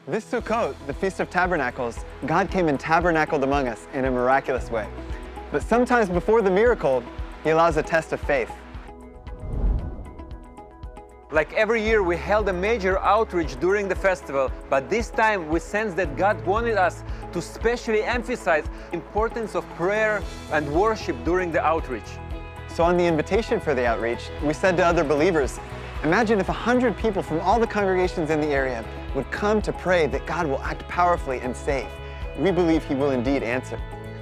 This Sukkot, the Feast of Tabernacles, God came and tabernacled among us in a miraculous way. But sometimes before the miracle, He allows a test of faith. Like every year, we held a major outreach during the festival, but this time we sensed that God wanted us to specially emphasize the importance of prayer and worship during the outreach. So on the invitation for the outreach, we said to other believers, imagine if 100 people from all the congregations in the area would come to pray that God will act powerfully and save. We believe He will indeed answer.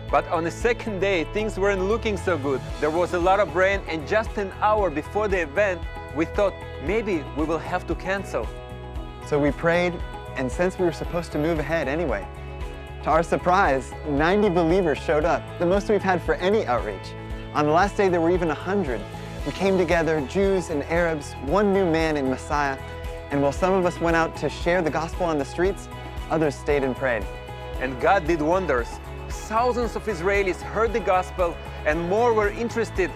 But on the second day, things weren't looking so good. There was a lot of rain, and just an hour before the event, we thought maybe we will have to cancel. So we prayed and since we were supposed to move ahead anyway. To our surprise, 90 believers showed up, the most we've had for any outreach. On the last day, there were even 100. We came together, Jews and Arabs, one new man in Messiah, and while some of us went out to share the gospel on the streets, others stayed and prayed. And God did wonders. Thousands of Israelis heard the gospel, and more were interested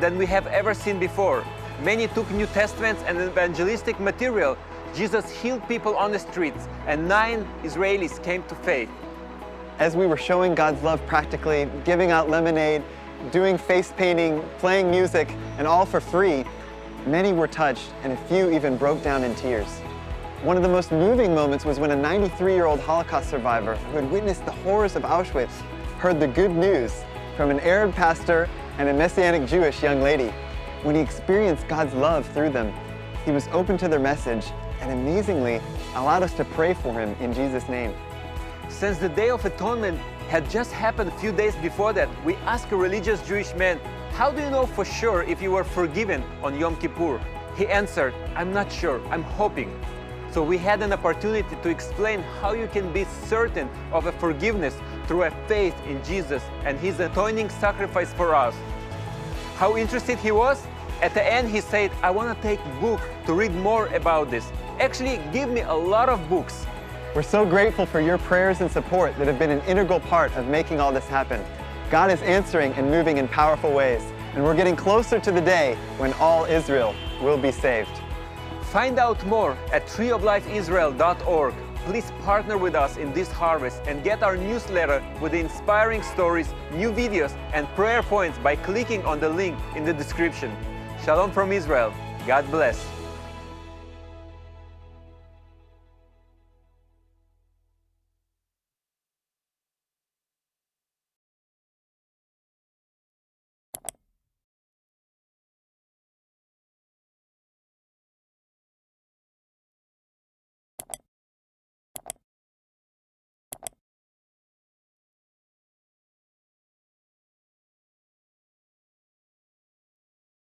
than we have ever seen before. Many took New Testaments and evangelistic material. Jesus healed people on the streets, and 9 Israelis came to faith. As we were showing God's love practically, giving out lemonade, doing face painting, playing music, and all for free, many were touched, and a few even broke down in tears. One of the most moving moments was when a 93-year-old Holocaust survivor who had witnessed the horrors of Auschwitz heard the good news from an Arab pastor and a Messianic Jewish young lady. When he experienced God's love through them, he was open to their message and amazingly allowed us to pray for him in Jesus' name. Since the Day of Atonement had just happened a few days before that, we asked a religious Jewish man, "How do you know for sure if you were forgiven on Yom Kippur?" He answered, "I'm not sure, I'm hoping." So we had an opportunity to explain how you can be certain of a forgiveness through a faith in Jesus and His atoning sacrifice for us. How interested he was? At the end he said, "I want to take a book to read more about this. Actually, give me a lot of books." We're so grateful for your prayers and support that have been an integral part of making all this happen. God is answering and moving in powerful ways, and we're getting closer to the day when all Israel will be saved. Find out more at treeoflifeisrael.org. Please partner with us in this harvest and get our newsletter with the inspiring stories, new videos, and prayer points by clicking on the link in the description. Shalom from Israel. God bless.